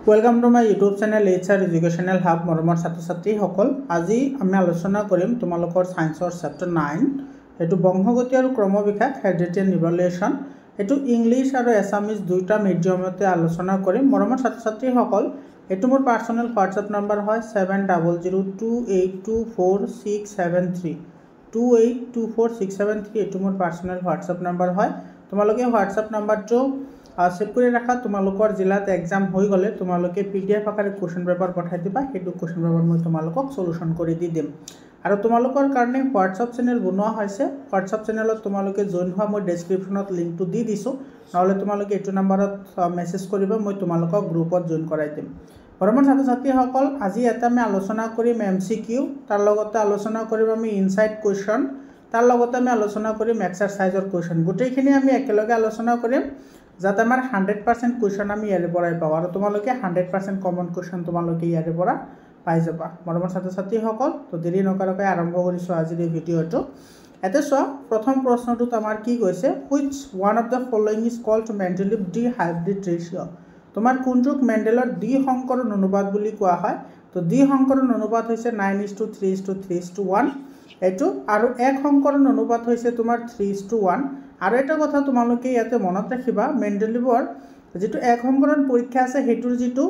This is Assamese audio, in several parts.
Welcome to my YouTube channel HR educational hub मरমৰ ছাত্ৰ ছাত্ৰীসকল আজি আমি আলোচনা কৰিম তোমালোকৰ সায়েন্সৰ চেপ্টাৰ 9 এটো বংশগতি আৰু ক্ৰমবিকাশ হেৰিডিটি ইভালুৱেচন এটো ইংলিশ আৰু এছামিজ দুটা মিডিয়ামতে আলোচনা কৰিম মৰমৰ ছাত্ৰ ছাত্ৰীসকল এটো মোৰ পাৰ্সোনাল WhatsApp নম্বৰ হয় 7002824673 282463 এটো মোৰ পাৰ্সোনাল WhatsApp নম্বৰ হয় তোমালোকে WhatsApp নম্বৰটো सेव कर रखा तुम्हारे जिलात एग्जाम हो गले तुम्हारे PDF आकार क्वेश्चन पेपर पठाई दिबा हेतु क्वेश्चन पेपर मैं तुम्हारे सल्यूशन कर दी दिम और तुम्हारे कारण WhatsApp चैनल बनवा WhatsApp चैनल तुम्हारे जॉइन हुआ मैं डेस्क्रिप्शन लिंक तो दी दिसो ना तुम्हारे ये नम्बर मेसेज कर मैं तुम्हारे ग्रुपत जॉइन कराई दिम बर्तमान छात्र छात्री आज इतना मैं आलोचना करिम MCQ तार लगते आलोचना करिम आमी इनसाइड क्वेश्चन तार लगते आमी आलोचना करिम एक्सारसाइजर क्वेश्चन गोटेइखिनि आमी एकेलगे आलोचना करिम যাতে আমাৰ 100% কোৱেশ্চন আমি ইয়াৰে পৰাই পাওঁ আৰু তোমালোকে 100% কমন কোৱেশ্চন তোমালোকে ইয়াৰে পৰা পাই যাবা মৰমৰ ছাত্ৰ ছাত্ৰীসকল তো দেৰি নকৰাকৈ আৰম্ভ কৰিছো আজিৰ এই ভিডিঅটো এতে চোৱা প্ৰথম প্ৰশ্নটো আমাৰ কি কৈছে which one of the following is called Mendeleev D-hybrid ratio তোমাৰ কোনটোক মেন্ডেলৰ ডি সংকৰণ অনুপাত বুলি কোৱা হয় তো ডি সংকৰণ অনুপাত হৈছে 9:3:3:1 এটো আৰু এক সংকৰণ অনুপাত হৈছে তোমাৰ 3:1 और এটা কথা তোমালোকে ইয়াতে মনত ৰাখিবা মেন্ডেলিভৰ যেটো এক সংকৰণ পৰীক্ষা আছে হেতুৰ যেটো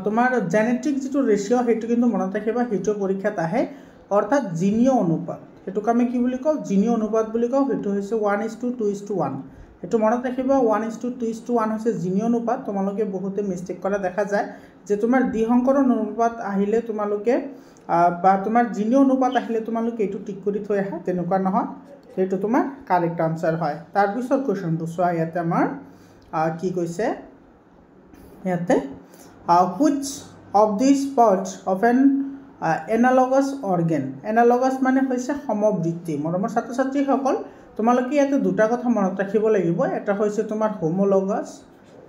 তোমাৰ জেনেটিক যেটো ৰেশিও হেতু কিন্তু মনত ৰাখিবা হেতু পৰীক্ষাত আহে অৰ্থাৎ জিনীয় অনুপাত হেতুক আমি কি বুলি কও জিনীয় অনুপাত বুলি কও হেতু হৈছে 1:2:1 হেতু মনত ৰাখিবা 1:2:1 হৈছে জিনীয় অনুপাত তোমালোকে বহুতে মিস্টেক কৰা দেখা যায় যে তোমাৰ দ্বি সংকৰণ অনুপাত আহিলে তোমালোকে বা তোমাৰ জিনীয় অনুপাত আহিলে তোমালোকে এটো টিক কৰি থৈ আহা তেনেকুৱা নহয় সেইটো তোমাৰ কাৰেক্ট आंसर হয় তাৰ পিছৰ কোৱেশ্চনটো সোয়া ইয়াতে আমাৰ কি কৈছে ইয়াতে which of these parts of an analogous organ analogous মানে হৈছে সমবৃত্তি মৰমৰ ছাত্ৰ ছাত্ৰী সকল তোমালোকে ইয়াতে দুটা কথা মনত ৰাখিব লাগিব এটা হৈছে তোমাৰ হোমোলগাছ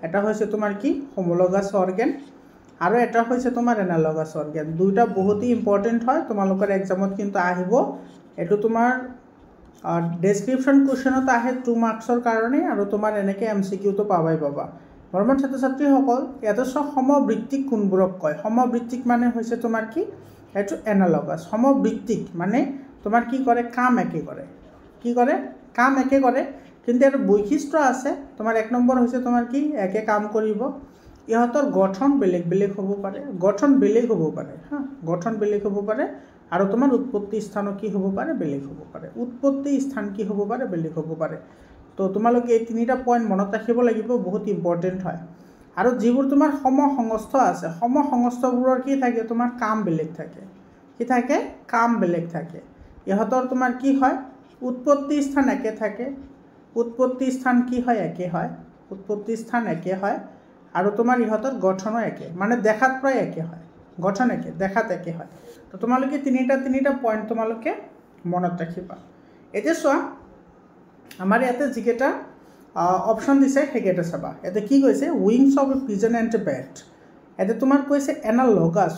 এটা হৈছে তোমাৰ কি হোমোলগাছ অৰ্গান আৰু এটা হৈছে তোমাৰ এনালগাছ অৰ্গান দুটা বহুত ইম্পৰ্টেন্ট হয় তোমালোকৰ এক্সামত কিন্তু আহিব এটো তোমাৰ डेस्क्रिप्शन क्वेश्चन आए 2 मार्क्सर कारण और तुम एनेके MCQ तो पाबाई पाबा बर्तमान छात्र छात्री इतना समवृत्तिक कोनबोरक कय समवृत्तिक माने होइसे तुमार कि एटु एनालगास समवृत्तिक माने तुमार कि करे काम एके करे काम एके करे किन्तु एटा बৈশিষ্ট্য আছে तुमार एक नम्बर होइसे तुमार कि एके काम करिब इहतर गठन बेलेग बेलेग होबो पारे गठन बेलेग होबो पारे हां गठन बेलेग होबो पारे और तुमार उत्पत्ति स्थान की होबो पारे बेलेग होबो पारे उत्पत्ति स्थान की होबो पारे बेलेग होबो पारे तो तुमालोके এই তিনিটা पॉइंट মনত ৰাখিব লাগিব বহুত ইম্পৰ্টেন্ট হয় আৰু যিবোৰ তোমাৰ সমসংস্থ আছে সমসংস্থবোৰৰ কি থাকে তোমাৰ কাম বেলেগ থাকে কি থাকে কাম বেলেগ থাকে ইহতৰ তোমাৰ কি হয় उत्पत्ति स्थान একে থাকে उत्पत्ति स्थान কি হয় একে হয় उत्पत्ति स्थान একে হয় আৰু তোমাৰ ইহতৰ গঠনো একে মানে দেখাত প্ৰায় একে হয় গঠন একে দেখাত একে হয় তো তোমালোকে তিনিটা পয়েন্ট তোমালোকে মনত ৰাখিবা এতে সোয়া আমাৰ ইয়াতে যিকেটা অপশন দিছে হেকেটা চাবা এতে কি কৈছে wings of A pigeon and A bat এতে তোমাৰ কৈছে এনালগাস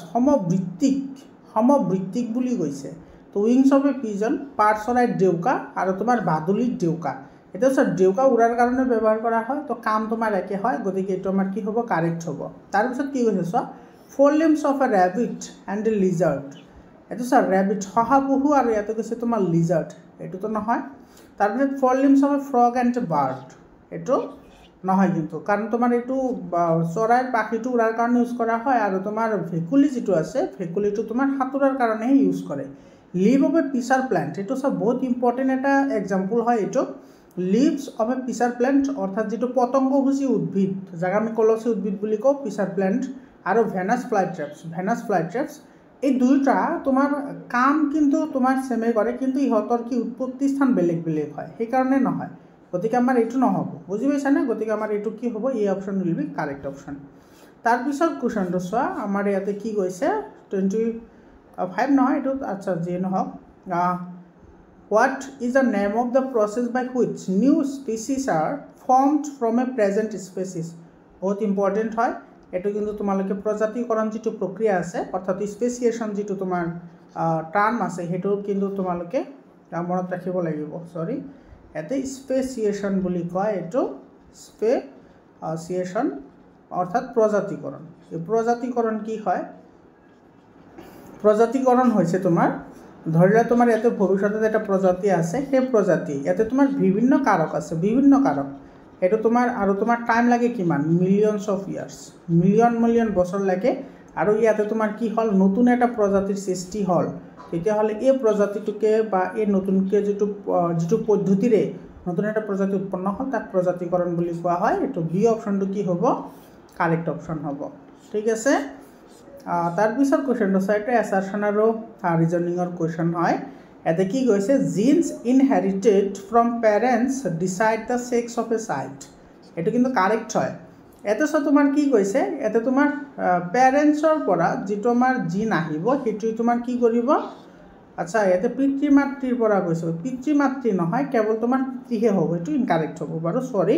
সমবৃত্তিক বুলি কৈছে তো উইংস অফ এ পিজন পাৰচৰাই ডেউকা আৰু তোমাৰ বাদুলিৰ ডেউকা এটা স্যার ডেউকা উড়ার কারণে ব্যবহার করা হয় তো কাম তোমার একে হয় গতিকে এটা আমার কি হবে কারেক্ট হবে তার পিছত কি কৈছে সোয়া 4 limbs of a rabbit and a lizard এটো স্যার rabbit শহাপহু আর ইয়াতে কৈছে তোমার lizard এটো তো নহয় তার পিছত 4 limbs of a frog and a bird এটো নহয় কিন্তু কারণ তোমার এটো চৰাইৰ পাখিটো উড়াৰ কাৰণে ইউজ কৰা হয় আৰু তোমাৰ ভেকুলি যেটো আছে ভেকুলিটো তোমাৰ হাতুৰাৰ কাৰণে ইউজ কৰে লিভ অফ এ পিচাৰ প্লান্ট এটো সব বহুত ইম্পৰ্টেন্ট এটা एग्जांपल হয় এটো লিভস অফ এ পিচাৰ প্লান্ট অৰ্থাৎ যেটো পতংগভোজী উদ্ভিদ যাক আমি কলসী উদ্ভিদ বুলি কও পিচাৰ প্লান্ট और ভেনাস ফ্লাইট্ৰেপস এই দুইটা তোমাৰ কাম কিন্তু তোমাৰ সেমে কৰে কিন্তু ইহতৰ কি উৎপত্তি স্থান বেলেগ বেলেগ হয় সেই কাৰণে নহয় গতিকে আমাৰ এটো নহব বুজি পাইছা না গতিকে আমাৰ এটো কি হ'ব এই option will be correct option তাৰ পিছত কোৱেশ্চনটো সোয়া আমাৰ ইয়াতে কি কৈছে 25 নহয় এটো আচ্ছা যে নহক what is the name of the process by which new species are formed from a present species বহুত ইম্পৰ্টেন্ট হয় এটো কিন্তু তোমালোকে প্ৰজাতিকৰণ যেটো প্ৰক্ৰিয়া আছে অৰ্থাৎ স্পেচিয়েশন যেটো তোমাৰ টাৰ্ম আছে হেটো কিন্তু তোমালোকে মনত ৰাখিব লাগিব সৰি এতে স্পেচিয়েশন বুলি কয় এটো স্পেচিয়েশন অৰ্থাৎ প্ৰজাতিকৰণ। এই প্ৰজাতিকৰণ কি হয়? প্ৰজাতিকৰণ হয়েছে তোমাৰ ধৰি লোৱা তোমাৰ ইয়াতে ভৱিষ্যতে এটা প্ৰজাতি আছে, সেই প্ৰজাতি ইয়াতে তোমাৰ বিভিন্ন কাৰক আছে, বিভিন্ন কাৰক। এইটো তোমাৰ আৰু তোমাৰ টাইম লাগে কিমান? মিলিয়নছ অফ ইয়াৰ্ছ, মিলিয়ন বছৰ লাগে। আৰু ইয়াতে তোমাৰ কি হ'ল? নতুন এটা প্ৰজাতিৰ সৃষ্টি হ'ল। তেতিয়াহ'লে এই প্ৰজাতিটোকে বা এই নতুনকৈ যিটো পদ্ধতিৰে নতুন এটা প্ৰজাতি উৎপন্ন হ'ল তাক প্ৰজাতিকৰণ বুলি কোৱা হয়। এইটো বি অপশ্যনটো কি হ'ব? কাৰেক্ট অপশ্যন হ'ব। ঠিক আছে। তাৰপিছত কুৱেশ্যনটো চাই এইটো এছাৰশ্যন আৰু ৰিজনিঙৰ কুৱেশ্যন হয়। ইয়াতে কি কৈছে? Genes inherited from parents decide the sex of a child. এইটো কিন্তু কাৰেক্ট হয়। ইয়াতে চোৱা তোমাৰ কি কৈছে? ইয়াতে তোমাৰ পেৰেণ্টছৰ পৰা যিটো আমাৰ জিন আহিব সেইটো তোমাৰ কি কৰিব? আচ্ছা, ইয়াতে পিতৃ মাতৃৰ পৰা কৈছে। পিতৃ মাতৃ নহয়, কেৱল তোমাৰ পিতৃহে হ'ব। এইটো ইনকাৰেক্ট হ'ব বাৰু, চৰি।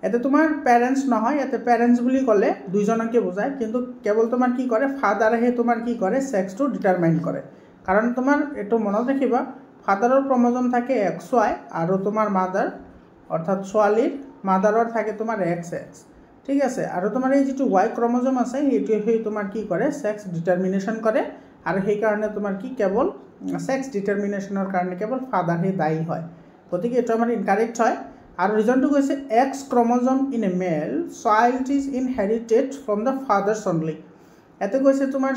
ইয়াতে তোমাৰ পেৰেণ্টছ নহয়, ইয়াতে পেৰেণ্টছ বুলি ক'লে দুইজনকে বুজায়, কিন্তু কেৱল তোমাৰ কি কৰে? ফাদাৰেহে তোমাৰ কি কৰে? ছেক্সটো ডিটাৰমাইন কৰে। কাৰণ তোমাৰ এইটো মনত ৰাখিবা, ফাদাৰৰ ক্ৰমজম থাকে XY আৰু তোমাৰ মাদাৰ অৰ্থাৎ ছোৱালীৰ মাদাৰৰ থাকে তোমাৰ XX। ঠিক আছে। আৰু তোমাৰ এই যিটো Y ক্ৰমজম আছে সেইটোৱে তোমাৰ কি কৰে? ছেক্স ডিটাৰমিনেশ্যন কৰে। আৰু সেইকাৰণে তোমাৰ কি কেৱল ছেক্স ডিটাৰমিনেশ্যনৰ কাৰণে কেৱল ফাদাৰহে দায়ী হয়। গতিকে এইটো আমাৰ ইনকাৰেক্ট হয়। আৰু ৰিজনটো কৈছে X chromosome in a male child is inherited from the fathers only. ইয়াতে কৈছে তোমাৰ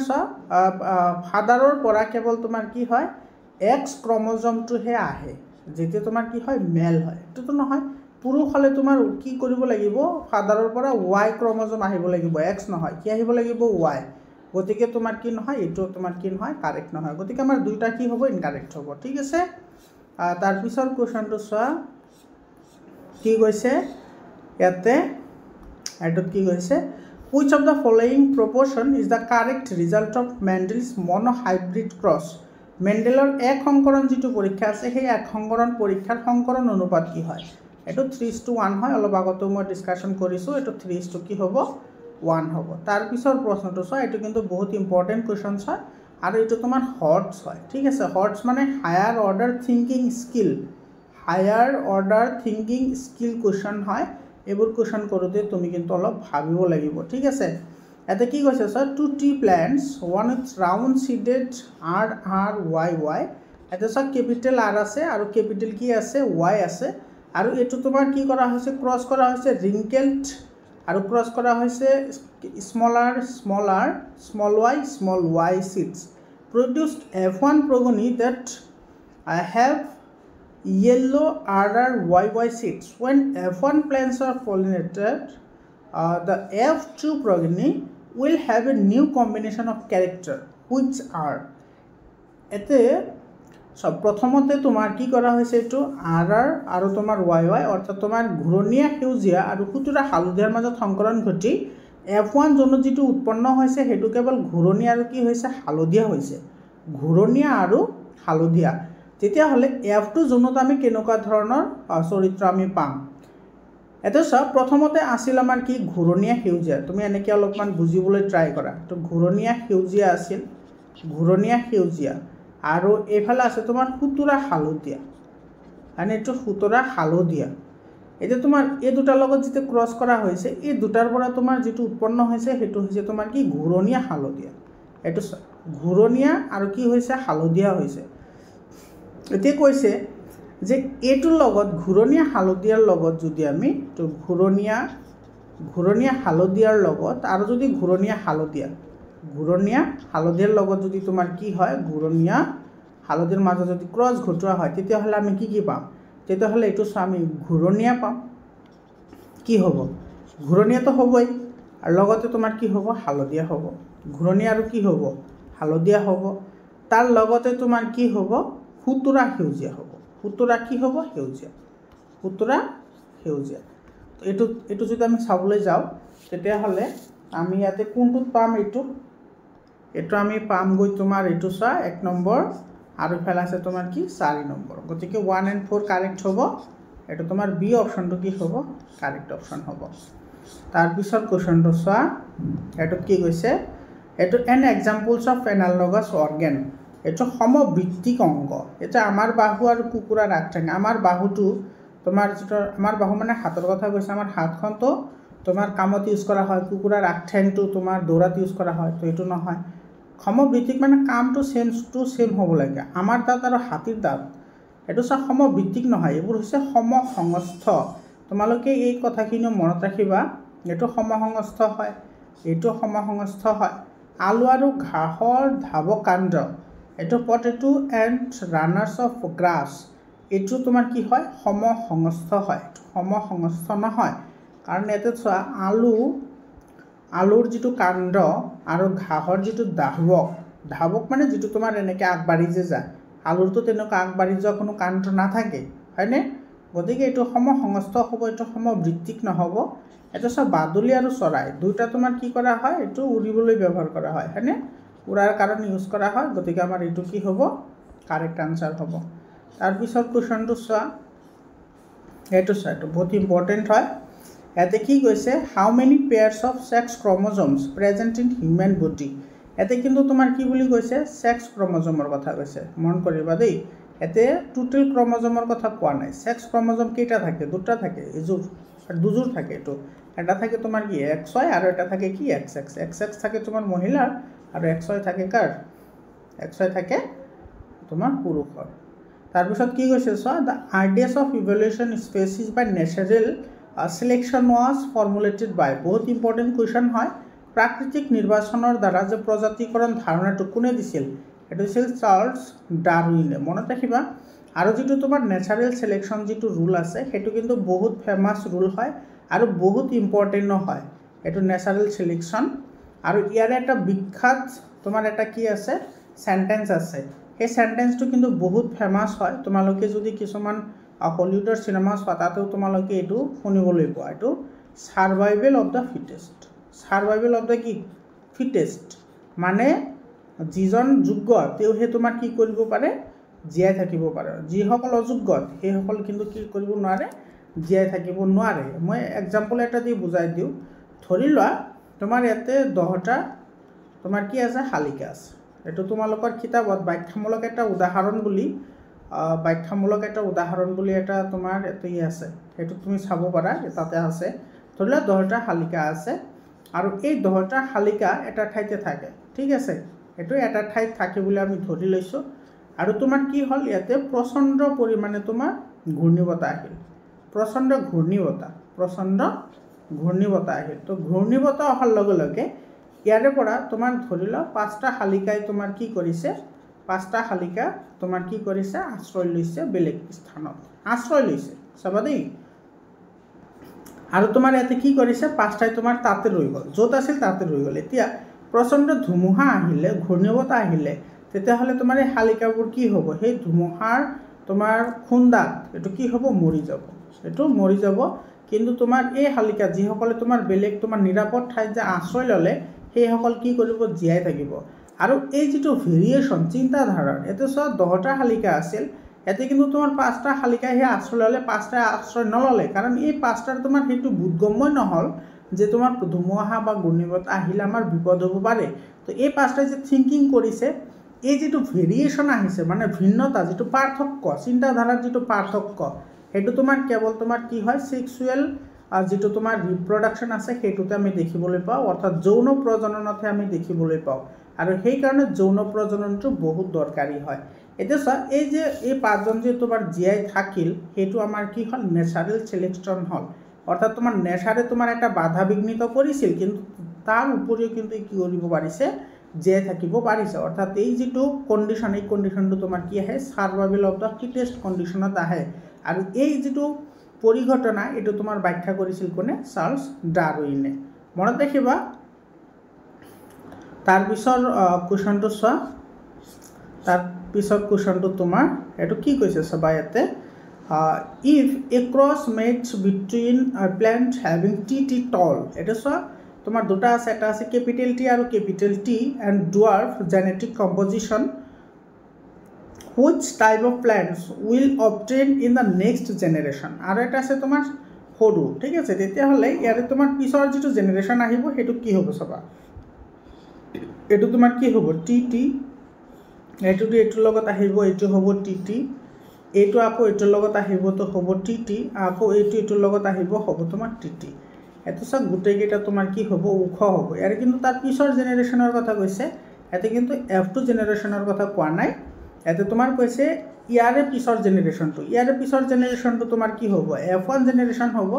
ফাদাৰৰ পৰা কেৱল তোমাৰ কি হয়? X ক্ৰমজমটোহে আহে, যেতিয়া তোমাৰ কি হয়? মেল হয়। এইটোতো নহয়। পুৰুষ হ'লে তোমাৰ কি কৰিব লাগিব? ফাদাৰৰ পৰা Y ক্ৰমজম আহিব লাগিব, X নহয়। কি আহিব লাগিব? Y। গতিকে তোমাৰ কি নহয়? এইটো তোমাৰ কি নহয়? কাৰেক্ট নহয়। গতিকে আমাৰ দুইটা কি হ'ব? ইনকাৰেক্ট হ'ব। ঠিক আছে। তাৰপিছৰ কুৱেশ্যনটো চোৱা কি কৈছে ইয়াতে? এইটোত কি কৈছে? Which of the following proportion is the correct result of Mendel's monohybrid cross? মেণ্ডেলৰ এক সংকৰণ যিটো পৰীক্ষা আছে সেই এক সংকৰণ পৰীক্ষাৰ সংকৰণ অনুপাত কি হয়? এইটো 3:1 হয়। অলপ আগতে মই ডিছকাশ্যন কৰিছোঁ। এইটো 3 কি হ'ব? 1 হ'ব। তাৰপিছৰ প্ৰশ্নটো চোৱা, এইটো কিন্তু বহুত ইম্পৰ্টেণ্ট কুৱেশ্যনছ হয় আৰু এইটো তোমাৰ হৰ্টছ হয়। ঠিক আছে। হৰ্টছ মানে higher order thinking skill, higher order thinking skill question হয়। এইবোৰ কুৱেশ্যন কৰোঁতে তুমি কিন্তু অলপ ভাবিব লাগিব। ঠিক আছে। ইয়াতে কি কৈছে? চোৱা, 2 tea plants, one with round seeded RRYY। ইয়াতে চোৱা কেপিটেল R আছে আৰু কেপিটেল কি আছে? Y আছে। আৰু এইটো তোমাৰ কি কৰা হৈছে? ক্ৰছ কৰা হৈছে ৰিংকেল্ড আৰু ক্ৰছ কৰা হৈছে small y seeds produced F1 progeny that have yellow RRYY seeds. When F1 plants are pollinated, the F2 progeny will have a new combination of character which are এতে সব প্ৰথমতে তোমাৰ কি কৰা হৈছে? এইটো RR আৰু তোমাৰ YY অৰ্থাৎ তোমাৰ ঘূৰণীয়া সেউজীয়া আৰু খুতুৰা হালধীয়াৰ মাজত সংকৰণ ঘটি F1 জোনত যিটো উৎপন্ন হৈছে সেইটো কেৱল ঘূৰণীয়া আৰু কি হৈছে? হালধীয়া হৈছে। ঘূৰণীয়া আৰু হালধীয়া। তেতিয়াহ'লে F2 জোনত আমি কেনেকুৱা ধৰণৰ চৰিত্ৰ আমি পাম? এটা চোৱা, প্ৰথমতে আছিল আমাৰ কি? ঘূৰণীয়া সেউজীয়া। তুমি এনেকৈ অলপমান বুজিবলৈ ট্ৰাই কৰা। তো ঘূৰণীয়া সেউজীয়া আছিল, ঘূৰণীয়া সেউজীয়া। আৰু এইফালে আছে তোমাৰ খুতুৰা হালধীয়া, মানে এইটো খুতুৰা হালধীয়া। এতিয়া তোমাৰ এই দুটাৰ লগত যেতিয়া ক্ৰছ কৰা হৈছে, এই দুটাৰ পৰা তোমাৰ যিটো উৎপন্ন হৈছে সেইটো হৈছে তোমাৰ কি? ঘূৰণীয়া হালধীয়া। এইটো ঘূৰণীয়া আৰু কি হৈছে? হালধীয়া হৈছে। এতিয়া কৈছে যে এইটোৰ লগত ঘূৰণীয়া হালধীয়াৰ লগত যদি আমি তো ঘূৰণীয়া হালধীয়াৰ লগত আৰু যদি ঘূৰণীয়া হালধীয়াৰ লগত যদি তোমাৰ কি হয়? ঘূৰণীয়া হালধীয়াৰ মাজত যদি ক্ৰছ ঘটোৱা হয় তেতিয়াহ'লে আমি কি পাম? তেতিয়াহ'লে এইটো চোৱা, আমি ঘূৰণীয়া পাম। কি হ'ব? ঘূৰণীয়াটো হ'বই আৰু লগতে তোমাৰ কি হ'ব? হালধীয়া হ'ব। ঘূৰণীয়া আৰু কি হ'ব? হালধীয়া হ'ব। তাৰ লগতে তোমাৰ কি হ'ব? খুতুৰা সেউজীয়া হ'ব। খুতুৰা কি হ'ব? সেউজীয়া। খুতুৰা সেউজীয়া। এইটো যদি আমি চাবলৈ যাওঁ তেতিয়াহ'লে আমি ইয়াতে কোনটোত পাম? এইটো আমি পামগৈ তোমাৰ এইটো চোৱা 1 নম্বৰ আৰু ইফালে আছে তোমাৰ কি? 4 নম্বৰ। গতিকে 1 and 4 কাৰেক্ট হ'ব। এইটো তোমাৰ বি অপশ্যনটো কি হ'ব? কাৰেক্ট অপশ্যন হ'ব। তাৰপিছত কুৱেশ্যনটো চোৱা, এইটোত কি কৈছে? এইটো এন এক্সাম্পলছ অফ এনালগাছ অৰ্গেন। এইটো সমবৃত্তিক অংগ। এতিয়া আমাৰ বাহু আৰু কুকুৰাৰ আগঠেং। আমাৰ বাহুটো তোমাৰ যিটো আমাৰ বাহু মানে হাতৰ কথা কৈছে, আমাৰ হাতখনতো তোমাৰ কামত ইউজ কৰা হয়, কুকুৰাৰ আগঠেংটো তোমাৰ দৌৰাত ইউজ কৰা হয়, তো এইটো নহয়। সমভিত্তিক মানে কামটো ছেম হ'ব লাগে। আমাৰ দাঁত আৰু হাতীৰ দাঁত এইটো চব সমভিত্তিক নহয়, এইবোৰ হৈছে সমসংস্থ। তোমালোকে এই কথাখিনিও মনত ৰাখিবা, এইটো সমসংস্থ হয়, এইটো সমসংস্থ হয়। আলু আৰু ঘাঁহৰ ধাৱক কাণ্ড, এইটো potato and runners of grass, এইটো তোমাৰ কি হয় সমসংস্থ হয়, সমসংস্থ নহয়। কাৰণ ইয়াতে চোৱা আলুৰ যিটো কাণ্ড আৰু ঘাঁহৰ যিটো ধাৱক মানে যিটো তোমাৰ এনেকৈ আগবাঢ়ি যে যায়, আলুৰটো তেনেকুৱা আগবাঢ়ি যোৱা কোনো কাণ্ড নাথাকে, হয়নে? গতিকে এইটো সমসংস্থ হ'ব, এইটো সমভিত্তিক নহ'ব। এইটো চোৱা বাদুলি আৰু চৰাই দুয়োটা তোমাৰ কি কৰা হয়, এইটো উৰিবলৈ ব্যৱহাৰ কৰা হয়, হয়নে? উৰাৰ কাৰণে ইউজ কৰা হয়। গতিকে আমাৰ এইটো কি হ'ব, কাৰেক্ট আনচাৰ হ'ব। তাৰপিছত কুৱেশ্যনটো চোৱা, এইটো বহুত ইম্পৰ্টেণ্ট হয়। ইয়াতে কি কৈছে, how many pairs of sex chromosomes present in human body. ইয়াতে কিন্তু তোমাৰ কি বুলি কৈছে, ছেক্স ক্ৰম'জমৰ কথা কৈছে, মন কৰিবা দেই। ইয়াতে টোটেল ক্ৰম'জমৰ কথা কোৱা নাই। ছেক্স ক্ৰম'জম কেইটা থাকে, দুটা থাকে, দুযোৰ থাকে। এইটো এটা থাকে তোমাৰ কি XY আৰু এটা থাকে কি XX। XX থাকে তোমাৰ মহিলাৰ আৰু XY থাকে কাৰ, XY থাকে তোমাৰ পুৰুষৰ। তাৰপিছত কি কৈছে চোৱা, the ideas of evolution species by natural selection was formulated by, বহুত ইম্পৰ্টেণ্ট কুৱেশ্যন হয়। প্ৰাকৃতিক নিৰ্বাচনৰ দ্বাৰা যে প্ৰজাতিকৰণ ধাৰণাটো কোনে দিছিল, সেইটো হৈছিল চাৰ্লছ ডাৰউইনে, মনত ৰাখিবা। আৰু যিটো তোমাৰ নেচাৰেল চিলেকশ্যন যিটো ৰুল আছে, সেইটো কিন্তু বহুত ফেমাছ ৰুল হয় আৰু বহুত ইম্পৰ্টেণ্টো হয়, এইটো নেচাৰেল চিলেকশ্যন। আৰু ইয়াৰে এটা বিখ্যাত তোমাৰ এটা কি আছে, চেণ্টেন্স আছে। সেই চেণ্টেন্সটো কিন্তু বহুত ফেমাছ হয়। তোমালোকে যদি কিছুমান হলিউডৰ চিনেমা চোৱা, তাতেও তোমালোকে এইটো শুনিবলৈ পোৱা, এইটো survival of the fittest. Survival of the কি ফিটেষ্ট, মানে যিজন যোগ্য তেওঁহে তোমাৰ কি কৰিব পাৰে, জীয়াই থাকিব পাৰে। যিসকল অযোগ্য সেইসকল কিন্তু কি কৰিব নোৱাৰে, জীয়াই থাকিব নোৱাৰে। মই এক্সাম্পল এটা দি বুজাই দিওঁ। ধৰি লোৱা তোমাৰ ইয়াতে 10টা তোমাৰ কি আছে, শালিকা আছে। এইটো তোমালোকৰ কিতাপত ব্যাখ্যামূলক এটা উদাহৰণ বুলি এটা তোমাৰ ইয়াতে আছে, সেইটো তুমি চাব পাৰা, তাতে আছে। ধৰি লোৱা 10টা শালিকা আছে আৰু এই 10টা শালিকা এটা ঠাইতে থাকে, ঠিক আছে। এইটো এটা ঠাইত থাকে বুলি আমি ধৰি লৈছোঁ। আৰু তোমাৰ কি হ'ল, ইয়াতে প্ৰচণ্ড পৰিমাণে তোমাৰ ঘূৰ্ণিবতাহ আহিল, প্ৰচণ্ড ঘূৰ্ণিবতাহ আহিল। তো ঘূৰ্ণিবতাহ অহাৰ লগে লগে ইয়াৰে পৰা তোমাৰ ধৰি লোৱা 5টা শালিকাই তোমাৰ কি কৰিছে, 5টা শালিকা তোমাৰ কি কৰিছে, আশ্ৰয় লৈছে বেলেগ স্থানত, আশ্ৰয় লৈছে, চাবা দেই। আৰু তোমাৰ ইয়াতে কি কৰিছে, 5টাই তোমাৰ তাতে ৰৈ গ'ল, য'ত আছিল তাতে ৰৈ গ'ল। এতিয়া প্ৰচণ্ড ধুমুহা আহিলে, ঘূৰ্ণিবতাহ আহিলে, তেতিয়াহ'লে তোমাৰ এই শালিকাবোৰ কি হ'ব, সেই ধুমুহাৰ তোমাৰ খুন্দাত এইটো কি হ'ব, মৰি যাব। কিন্তু তোমাৰ এই শালিকা যিসকলে তোমাৰ বেলেগ তোমাৰ নিৰাপদ ঠাইত যে আশ্ৰয় ল'লে, সেইসকল কি কৰিব, জীয়াই থাকিব। আৰু এই যিটো ভেৰিয়েশ্যন চিন্তাধাৰাৰ, ইয়াতে চোৱা 10টা শালিকা আছিল, ইয়াতে কিন্তু তোমাৰ 5টা শালিকাই সেই আশ্ৰয় ল'লে, 5টাই আশ্ৰয় নল'লে। কাৰণ এই 5টাৰ তোমাৰ সেইটো বোধগম্যই নহ'ল যে তোমাৰ ধুমুহা বা ঘূৰ্ণিবতাহ আহিলে আমাৰ বিপদ হ'ব পাৰে। তো এই 5টাই যে থিংকিং কৰিছে, এই যিটো ভেৰিয়েশ্যন আহিছে, মানে ভিন্নতা, যিটো পাৰ্থক্য, চিন্তাধাৰাৰ যিটো পাৰ্থক্য, সেইটো তোমাৰ কেৱল তোমাৰ কি হয়, ছেক্সুৱেল যিটো তোমাৰ ৰিপ্ৰডাকশ্যন আছে সেইটোতে আমি দেখিবলৈ পাওঁ, অৰ্থাৎ যৌন প্ৰজননতহে আমি দেখিবলৈ পাওঁ। আৰু সেইকাৰণে যৌন প্ৰজননটো বহুত দৰকাৰী হয়। এতিয়া চোৱা, এই যে এই 5জন যে তোমাৰ জীয়াই থাকিল, সেইটো আমাৰ কি হ'ল, নেচাৰেল চিলেকশ্যন হ'ল। অৰ্থাৎ তোমাৰ নেচাৰে তোমাৰ এটা বাধা বিঘ্নিত কৰিছিল, কিন্তু তাৰ উপৰিও কিন্তু কি কৰিব পাৰিছে, জীয়াই থাকিব পাৰিছে। অৰ্থাৎ এই যিটো কণ্ডিশ্যন, এই কণ্ডিশ্যনটো তোমাৰ কি আহে, ছাৰ্ভাইভেল অফ দ্য ফিটেষ্ট কণ্ডিশ্যনত আহে। আৰু এই যিটো পৰিঘটনা, এইটো তোমাৰ ব্যাখ্যা কৰিছিল কোনে, চাৰ্লছ ডাৰউইনে, মনত ৰাখিবা। তাৰপিছৰ কুৱেশ্যনটো চোৱা, তাৰপিছত কুৱেশ্যনটো তোমাৰ এইটো কি কৈছে চাবা। ইয়াতে if a cross mates between plant having T tall, এইটো চোৱা তোমাৰ দুটা আছে, এটা আছে কেপিটেল T আৰু capital T and dwarf genetic composition, which type of plants will obtain in the next generation। আৰু এটা আছে তোমাৰ সৰু, ঠিক আছে। তেতিয়াহ'লে ইয়াৰে তোমাৰ পিছৰ যিটো জেনেৰেশ্যন আহিব, সেইটো কি হ'ব চাবা। এইটো তোমাৰ কি হ'ব, TT, এইটোতো এইটোৰ লগত আহিব, এইটো হ'ব TT, এইটো আকৌ এইটোৰ লগত আহিব, তো হ'ব TT, আকৌ এইটোৰ লগত আহিব, হ'ব তোমাৰ TT। এটো সব গোটেইকেইটা তোমাৰ কি হ'ব ওখ হ'ব ইয়াৰ কিন্তু তাৰ পিছৰ জেনেৰেশ্যনৰ কথা কৈছে এতে কিন্তু F2 জেনেৰেশ্যনৰ কথা কোৱা নাই এতে তোমাৰ কৈছে ইয়াৰে পিছৰ জেনেৰেশ্যনটো তোমাৰ কি হ'ব F1 জেনেৰেশ্যন হ'ব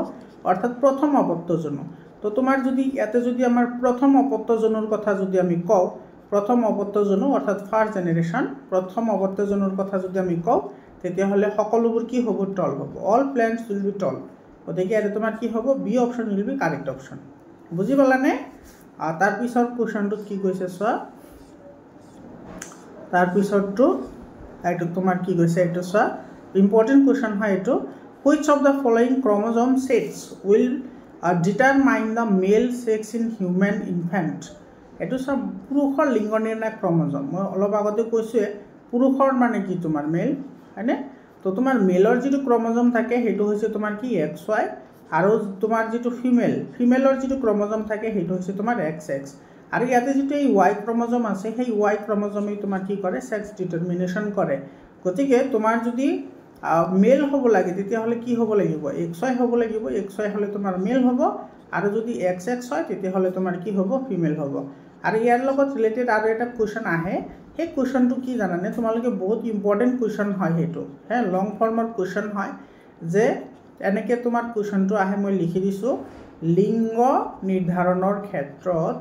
অৰ্থাৎ প্ৰথম অপত্যজনু তো তোমাৰ যদি ইয়াতে যদি আমাৰ প্ৰথম অপত্যজনুৰ কথা যদি আমি কওঁ প্ৰথম অপত্যজনু অৰ্থাৎ ফাৰ্স্ট জেনেৰেশ্যন প্ৰথম অপত্যজনুৰ কথা যদি আমি কওঁ তেতিয়াহ'লে সকলোবোৰ কি হ'ব টল হ'ব all plants will be tall গতিকে ইয়াতে তোমাৰ কি হ'ব B option will be correct option বুজি পালানে তাৰ পিছৰ কোৱেশ্চনটোত কি কৈছে চোৱা তাৰ পিছৰটো এইটো তোমাৰ কি কৈছে এইটো চোৱা ইম্পৰ্টেন্ট কোৱেশ্চন হয় এইটো which of the following chromosome sets will determine the male sex in human infant এটো সব পুৰুষৰ লিংগ নিৰ্ণয় ক্ৰমোজম মই অলপ আগতে কৈছোৱে পুৰুষৰ মানে কি তোমাৰ মেল হয়নে তো তোমাৰ মেলৰ যেটো ক্ৰমোজম থাকে হেতু হৈছে তোমাৰ কি XY আৰু তোমাৰ যেটো ফিমেলৰ যেটো ক্ৰমোজম থাকে হেতু হৈছে তোমাৰ XX আৰু ইয়াতে যেটো এই Y ক্ৰমোজম আছে সেই Y ক্ৰমোজমে তোমাৰ কি কৰে সেক্স ডিটাৰমিনেশন কৰে গতিকে তোমাৰ যদি মেল হ'ব লাগে তেতিয়াহ'লে কি হ'ব লাগিব XY হ'ব লাগিব XY হ'লে তোমাৰ মেল হ'ব আৰু যদি XX হয় তেতিয়াহ'লে তোমাৰ কি হ'ব ফিমেল হ'ব আৰু ইয়াৰ লগত ৰিলেটেড আৰু এটা কোৱেশ্চন আহে সেই কোৱেশ্চনটো কি জানানে তোমালোকে বহুত ইম্পৰ্টেন্ট কোৱেশ্চন হয় হেতু হে লং ফৰ্মৰ কোৱেশ্চন হয় যে এনেকে তোমাৰ কোৱেশ্চনটো আহে মই লিখি দিছো লিংগ নিৰ্ধাৰণৰ ক্ষেত্ৰত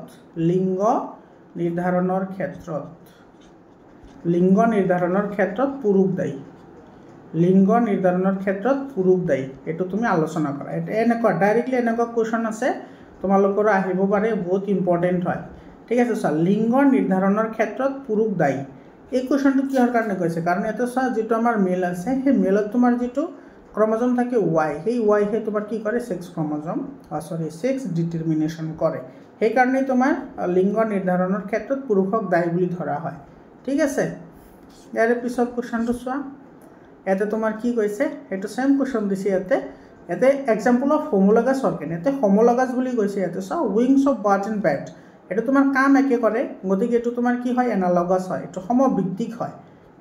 পুৰুষ দায়ী লিংগ নিৰ্ধাৰণৰ ক্ষেত্ৰত পুৰুষ দায়ী এটো তুমি আলোচনা কৰা এটা এনেকুৱা ডাইৰেক্টলি এনেকুৱা কোৱেশ্চন আছে তোমালোকৰ আহিব পাৰে বহুত ইম্পৰ্টেন্ট হয় ঠিক আছে স্যাৰ লিংগ নিৰ্ধাৰণৰ ক্ষেত্ৰত পুৰুষ দায়ী এই কোৱেশ্চনটো কিহৰ কাৰণে কৈছে কাৰণ এটা চা যেটো আমাৰ মেল আছে সেই মেলত তোমাৰ যেটো ক্ৰমোজম থাকে Y সেই Y হে তোমাৰ কি কৰে সেক্স ক্ৰমোজম সেক্স ডিটাৰমিনেশন কৰে সেই কাৰণে তোমাৰ লিংগ নিৰ্ধাৰণৰ ক্ষেত্ৰত পুৰুষক দায়ী বুলি ধৰা হয় ঠিক আছে ইয়াৰ পিছৰ কোৱেশ্চনটো চোৱা এতে তোমাৰ কি কৈছে এটো সেম কোৱেশ্চন দিছে এতে এক্সাম্পল অফ হোমোলগাছ অৰ্গেন এতে হোমোলগাছ বুলি কৈছে এতে চা wings of bird and bat এটো তোমাৰ কাম একে কৰে গতিকে এটো তোমাৰ কি হয় এনালগাছ হয় এটো সমবৃত্তিক হয়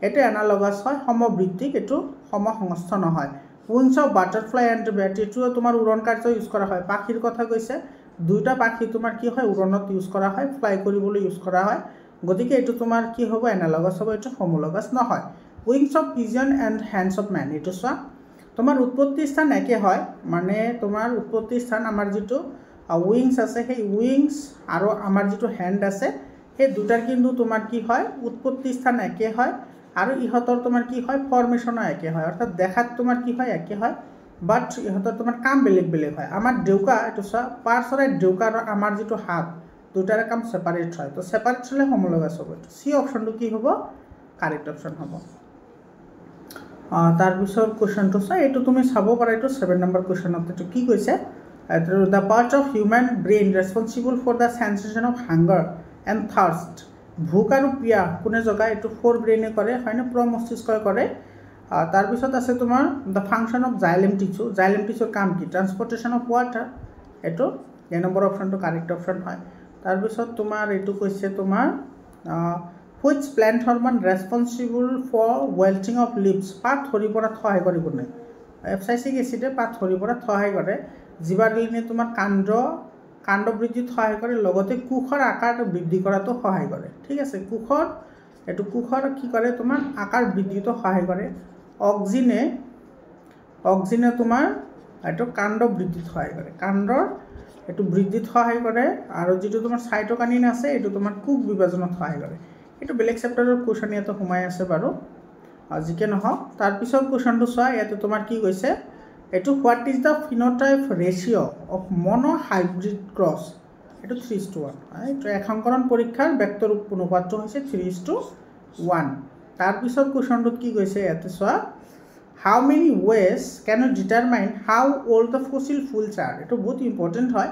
এটো এনালগাছ হয় সমবৃত্তিক এটো সমসংস্থ নহয় wings of butterfly and bat এটো তোমাৰ উৰণ কাৰ্য ইউজ কৰা হয় পাখিৰ কথা কৈছে দুইটা পাখি তোমাৰ কি হয় উৰণত ইউজ কৰা হয় ফ্লাই কৰিবলৈ ইউজ কৰা হয় গতিকে এটো তোমাৰ কি হ'ব এনালগাছ হ'ব এটো হোমোলগাছ নহয় wings of pigeon and hands of man এটো চোৱা তোমাৰ উৎপত্তি স্থান একে হয় মানে তোমাৰ উৎপত্তি স্থান আমাৰ যেটো উইংস আছে সেই উইংস আৰু আমাৰ যেটো হ্যান্ড আছে সেই দুটাৰ কিন্তু তোমাৰ কি হয় উৎপত্তি স্থান একে হয় আৰু ইহতৰ তোমাৰ কি হয় ফৰ্মেশনও একে হয় অৰ্থাৎ দেখাত তোমাৰ কি হয় একে হয় বাট ইহতৰ তোমাৰ কাম বেলেগ হয় আমাৰ ডেউকা এটো চোৱা পাৰ্চৰে ডেউকা আৰু আমাৰ যেটো হাত দুটাৰ কাম সেপাৰেট হয় তো সেপাৰেট হলে হোমোলগাছ হ'ব সি অপশনটো কি হ'ব কাৰেক্ট অপশন হ'ব তাৰ পিছৰ কোৱেশ্চনটো চা এটো তুমি চাব পাৰা এটো 7 নম্বৰ কোৱেশ্চনত এটো কি কৈছে the part of human brain responsible for the sensation of hunger and thirst ভোক আৰু পিয়াহ কোনে জগা এটো ফৰ ব্ৰেইনে কৰে হয়নে প্ৰমস্তিষ্কই কৰে তাৰ পিছত আছে তোমাৰ the function of xylem tissue কাম কি ট্ৰান্সপোৰ্টেশন অফ ওয়াটাৰ এটো এ নম্বৰ অপশনটো কাৰেক্ট অপশন হয় তাৰ পিছত তোমাৰ এটো কৈছে তোমাৰ which plant hormone responsible for wilting of leaves পাত হৰি পৰাত সহায় কৰিব নাই এপসাইসিক এসিডে পাত হৰি পৰাত সহায় কৰে জিবাৰলিনে তোমাৰ কাণ্ড বৃদ্ধিত সহায় কৰে লগতে কুখৰ আকাৰ বৃদ্ধি কৰাটো সহায় কৰে ঠিক আছে কুখৰ কি কৰে তোমাৰ আকাৰ বৃদ্ধিত সহায় কৰে অক্সিনে তোমাৰ এটো কাণ্ড বৃদ্ধিত সহায় কৰে কাণ্ডৰ এটো বৃদ্ধিত সহায় কৰে আৰু যেটো তোমাৰ সাইটোকাইনিন আছে এটো তোমাৰ কুক বিভাজনত সহায় কৰে এটো বেলেগ চেপ্টাৰৰ কোৱেশ্চন ইয়াতে সোমাই আছে বাৰু আজিকে নহক তাৰ পিছৰ কোৱেশ্চনটো চোৱা ইয়াতে তোমাৰ কি কৈছে এটো what is the phenotype ratio of monohybrid cross এটো 3:1 এটো একাংকৰণ পৰীক্ষাৰ ভেক্টৰ অনুপাতটো হৈছে 3:1 তাৰ পিছৰ কোৱেশ্চনটোত কি কৈছে ইয়াতে চোৱা how many ways can you determine how old the fossil fuels are এটো বহুত ইম্পৰ্টেন্ট হয়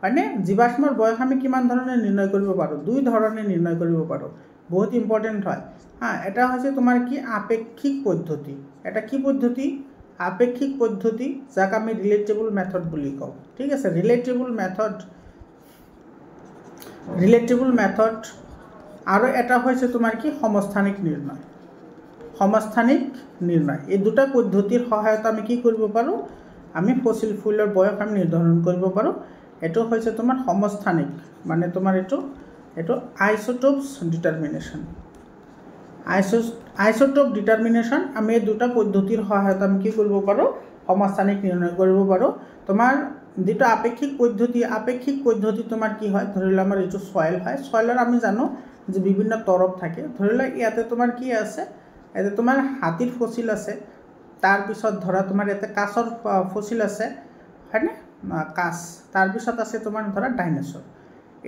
মানে জীৱাশ্মৰ বয়স আমি কিমান ধৰণে নিৰ্ণয় কৰিব পাৰো দুই ধৰণে নিৰ্ণয় কৰিব পাৰো বহুত ইম্পৰ্টেন্ট হয় এটা হৈছে তোমাৰ কি আপেক্ষিক পদ্ধতি এটা কি পদ্ধতি আপেক্ষিক পদ্ধতি যাক আমি রিলেটেবল মেথড বুলি কওঁ ঠিক আছে রিলেটেবল মেথড আৰু এটা হৈছে তোমাৰ কি সমস্থানিক নিৰ্ণয় এই দুটা পদ্ধতিৰ সহায়ত আমি কি কৰিব পাৰো আমি ফসিল ফুলৰ বয়স আমি নিৰ্ধাৰণ কৰিব পাৰো এইটো হৈছে তোমাৰ সমস্থানিক মানে তোমাৰ এইটো আইসোটোপস ডিটাৰমিনেশন আইসোটোপ ডিটাৰমিনেশন আমি এই দুটা পদ্ধতিৰ সহায়তা আমি কি কৰিব পাৰোঁ সমস্থানিক নিৰ্ণয় কৰিব পাৰোঁ তোমাৰ যেটা আপেক্ষিক পদ্ধতি তোমাৰ কি হয় ধৰি লোৱা আমাৰ এইটো সয়েল হয় সয়েলৰ আমি জানো যে বিভিন্ন তৰপ থাকে ধৰি লোৱা ইয়াতে তোমাৰ কি আছে ইয়াতে তোমাৰ হাতীৰ ফসিল আছে তাৰপিছত ধৰা তোমাৰ ইয়াতে কাছৰ ফসিল আছে হয়নে কাছ তাৰপিছত আছে তোমাৰ ধৰা ডাইনোসৰ